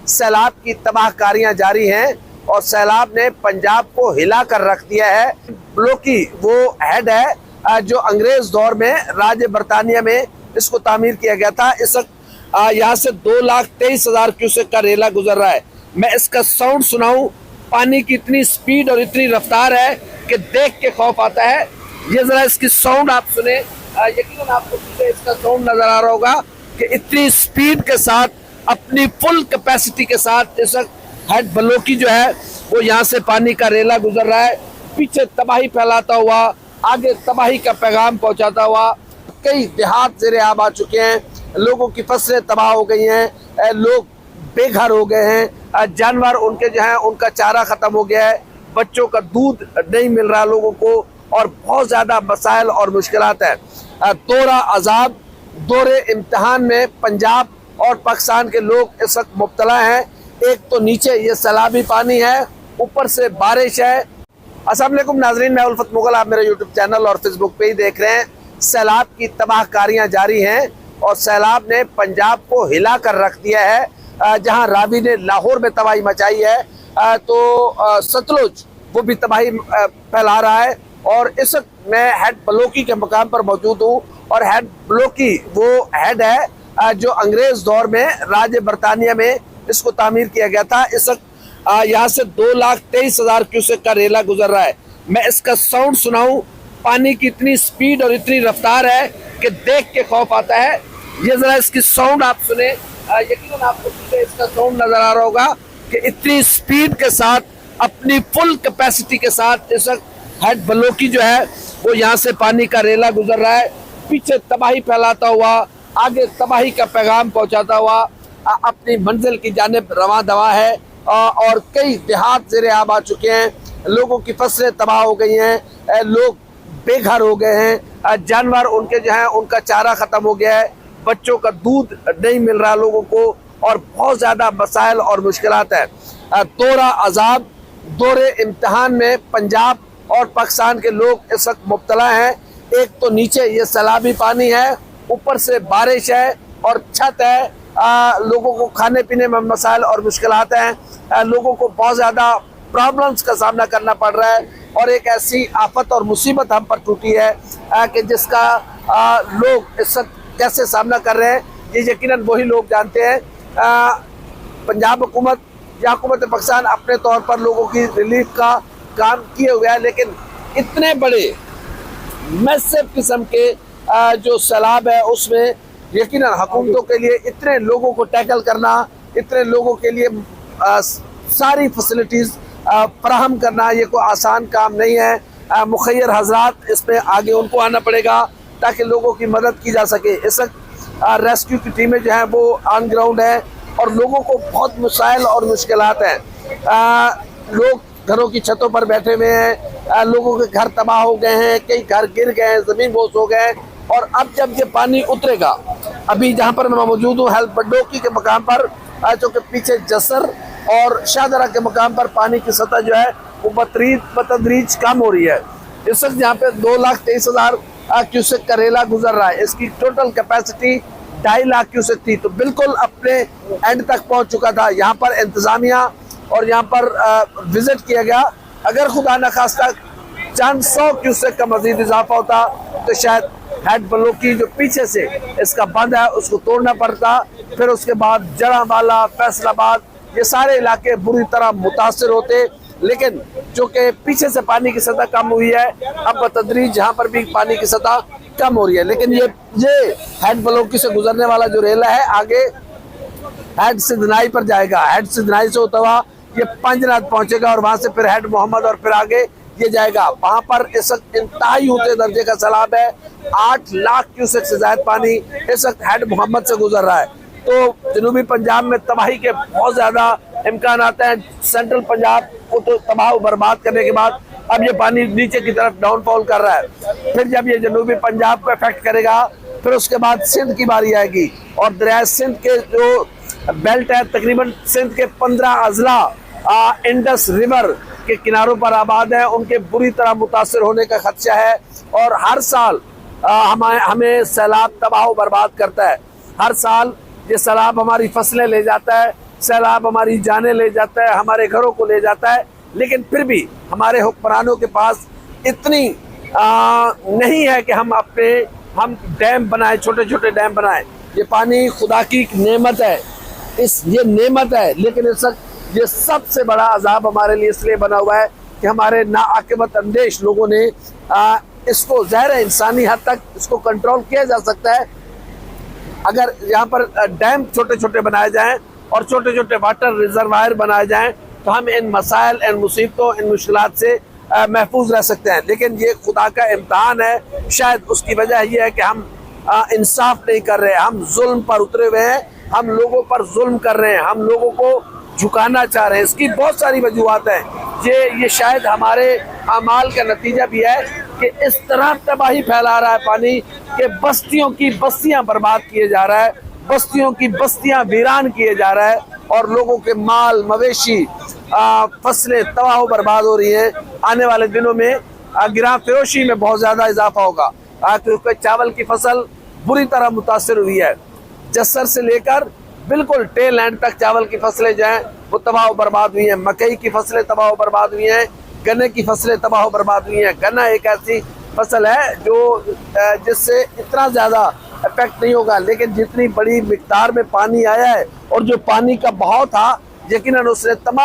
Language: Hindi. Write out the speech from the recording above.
सैलाब की तबाहकारियां जारी हैं और सैलाब ने पंजाब को हिला कर रख दिया है। ब्लोकी वो हेड है जो अंग्रेज दौर में राज्य बरतानिया में इसको तामीर किया गया था। इस वक्त यहाँ से 2,23,000 क्यूसेक का रेला गुजर रहा है। मैं इसका साउंड सुनाऊं, पानी की इतनी स्पीड और इतनी रफ्तार है कि देख के खौफ आता है। ये जरा इसकी साउंड आप सुने, यकीनन आपको इसका साउंड नजर आ रहा होगा कि इतनी स्पीड के साथ, अपनी फुल कैपेसिटी के साथ इस वक्त हेड ब्लोकी जो है वो यहाँ से पानी का रेला गुजर रहा है। पीछे तबाही फैलाता हुआ, आगे तबाही का पैगाम पहुंचाता हुआ। कई देहात ज़ेरे आब आ चुके हैं, लोगों की फसलें तबाह हो गई हैं, लोग बेघर हो गए हैं, जानवर उनके जो है उनका चारा ख़त्म हो गया है, बच्चों का दूध नहीं मिल रहा लोगों को, और बहुत ज़्यादा मसाइल और मुश्किलात है। दौरा अजाब, दौरे इम्तिहान में पंजाब और पाकिस्तान के लोग इस वक्त मुब्तला हैं। एक तो नीचे ये सैलाबी पानी है, ऊपर से बारिश है। अस्सलाम वालेकुम नाजरीन, मैं उल्फत मुगल, आप मेरे यूट्यूब चैनल और फेसबुक पे ही देख रहे हैं। सैलाब की तबाहकारियां जारी हैं और सैलाब ने पंजाब को हिला कर रख दिया है। जहां रावी ने लाहौर में तबाही मचाई है, तो सतलुज वो भी तबाही फैला रहा है। और इस वक्त मैं हेड ब्लोकी के मकाम पर मौजूद हूँ और हेड ब्लोकी वो हेड है जो अंग्रेज दौर में राज्य बरतानिया में इसको तामीर किया गया था। इस वक्त यहाँ से 2,23,000 क्यूसेक का रेला गुजर रहा है। मैं इसका साउंड सुनाऊं, पानी की इतनी स्पीड और इतनी रफ्तार है कि देख के खौफ आता है। ये जरा इसकी साउंड आप सुने, यकीनन आपको इसका साउंड नजर आ रहा होगा कि इतनी स्पीड के साथ, अपनी फुल कैपेसिटी के साथ इस वक्त हेड ब्लोकी जो है वो यहाँ से पानी का रेला गुजर रहा है। पीछे तबाही फैलाता हुआ, आगे तबाही का पैगाम पहुंचाता हुआ अपनी मंजिल की जानिब रवां दवा है। और कई देहात ज़ेरे आब आ चुके हैं, लोगों की फसलें तबाह हो गई हैं, लोग बेघर हो गए हैं, जानवर उनके जो है उनका चारा ख़त्म हो गया है, बच्चों का दूध नहीं मिल रहा लोगों को, और बहुत ज़्यादा मसाइल और मुश्किलात है। दौरा अजाब, दौरे इम्तिहान में पंजाब और पाकिस्तान के लोग इस वक्त मुब्तला हैं। एक तो नीचे ये सैलाबी पानी है, ऊपर से बारिश है और छत है। लोगों को खाने पीने में मसाइल और मुश्किलात हैं, लोगों को बहुत ज़्यादा प्रॉब्लम्स का सामना करना पड़ रहा है। और एक ऐसी आफत और मुसीबत हम पर टूटी है कि जिसका लोग इस वक्त कैसे सामना कर रहे हैं, ये यकीनन वही लोग जानते हैं। पंजाब हुकूमत या हुकूमत पाकिस्तान अपने तौर पर लोगों की रिलीफ का काम किए हुए है, लेकिन इतने बड़े मैसिव किस्म के जो सैलाब है उसमें यकीनन हुकूमतों के लिए इतने लोगों को टैकल करना, इतने लोगों के लिए सारी फैसिलिटीज़ फराहम करना, ये कोई आसान काम नहीं है। मुखय्यर हजरात इसमें आगे उनको आना पड़ेगा ताकि लोगों की मदद की जा सके। इस वक्त रेस्क्यू की टीमें जो हैं वो ऑन ग्राउंड हैं और लोगों को बहुत मसाइल और मुश्किलात हैं। लोग घरों की छतों पर बैठे हुए हैं, लोगों के घर तबाह हो गए हैं, कई घर गिर गए हैं, ज़मीन बोस हो गए हैं। और अब जब ये पानी उतरेगा, अभी जहाँ पर मैं मौजूद हूँ हेड ब्लोकी के मकाम पर, जो कि पीछे जसर और शाहदरा के मकाम पर पानी की सतह जो है वो बतदरीज कम हो रही है। इस वक्त यहाँ पे 2,23,000 क्यूसेक का रेला गुजर रहा है। इसकी टोटल कैपेसिटी 2.5 लाख क्यूसेक थी, तो बिल्कुल अपने एंड तक पहुँच चुका था। यहाँ पर इंतज़ामिया और यहाँ पर विजिट किया गया। अगर खुदा न खास्ता चंद 100 क्यूसेक का मजीद इजाफा होता तो शायद हेड ब्लोकी जो पीछे से इसका बंद है उसको तोड़ना पड़ता। फिर उसके बाद जरावाला, फैसलाबाद, ये सारे इलाके बुरी तरह मुतासर होते। लेकिन जो कि पीछे से पानी की सतह कम हुई है, अब बतदरीज जहाँ पर भी पानी की सतह कम हो रही है। लेकिन ये हेड ब्लोकी से गुजरने वाला जो रेला है आगे हेड सिद्धनाई पर जाएगा। हेड सिद्धनाई से होता हुआ ये पंजनाद पहुंचेगा और वहां से फिर हेड मोहम्मद और फिर आगे ये जाएगा। वहां पर इस वक्त इंतहाई ऊंचे दर्जे का सैलाब है। 8 लाख क्यूसेक से ज्यादा पानी इस वक्त हेड मोहम्मद से गुजर रहा है। तो जनूबी पंजाब में तबाही के बहुत ज्यादा इम्कान आते हैं। सेंट्रल पंजाब को तो तबाह बर्बाद करने के बाद अब ये पानी नीचे की तरफ डाउनफॉल कर रहा है। फिर जब ये जनूबी पंजाब को इफेक्ट करेगा, फिर उसके बाद सिंध की बारी आएगी। और दरिया सिंध के जो बेल्ट है, तकरीबन सिंध के 15 अजला इंडस रिवर के किनारों पर आबाद है, उनके बुरी तरह मुतासर होने का खदशा है। और हर साल हमें सैलाब तबाह बर्बाद करता है। हर साल ये सैलाब हमारी फसलें ले जाता है, सैलाब हमारी जाने ले जाता है, हमारे घरों को ले जाता है, लेकिन फिर भी हमारे हुक्मरानों के पास इतनी नहीं है कि हम डैम बनाए, छोटे छोटे डैम बनाए। ये पानी खुदा की नेमत है, ये नेमत है, लेकिन ये सबसे बड़ा अजाब हमारे लिए इसलिए बना हुआ है कि हमारे नाआकिबत अंदेश लोगों ने इसको ज़ाहिर है इंसानी हद तक इसको कंट्रोल किया जा सकता है अगर यहाँ पर डैम छोटे छोटे बनाए जाएं और छोटे छोटे वाटर रिजर्वायर बनाए जाएं, तो हम इन मसाइल, इन मुसीबतों, इन मुश्किलात से महफूज रह सकते हैं। लेकिन ये खुदा का इम्तहान है। शायद उसकी वजह यह है कि हम इंसाफ नहीं कर रहे, हम जुल्म पर उतरे हुए हैं, हम लोगों पर जुल्म कर रहे हैं, हम लोगों को झुकाना चाह रहे हैं। इसकी बहुत सारी वजूहत हैं। ये शायद हमारे अमाल का नतीजा भी है कि इस तरह तबाही फैला रहा है पानी कि बस्तियों की बस्तियां बर्बाद किए जा रहा है, बस्तियों की बस्तियां वीरान किए जा रहा है, और लोगों के माल मवेशी फसलें तबाह बर्बाद हो रही हैं। आने वाले दिनों में गिरां फरोशी में बहुत ज़्यादा इजाफा होगा, क्योंकि चावल की फसल बुरी तरह मुतासर हुई है। जस्सर से लेकर बिल्कुल टेल एंड तक चावल की फसलें जो हैं वो तबाह बर्बाद हुई हैं। मकई की फसलें तबाह बर्बाद हुई हैं, गन्ने की फसलें तबाह बर्बाद हुई हैं। गन्ना एक ऐसी फसल है जो जिससे इतना ज़्यादा इफेक्ट नहीं होगा, लेकिन जितनी बड़ी मिकदार में पानी आया है और जो पानी का बहाव था, यकीनन उसने तमाम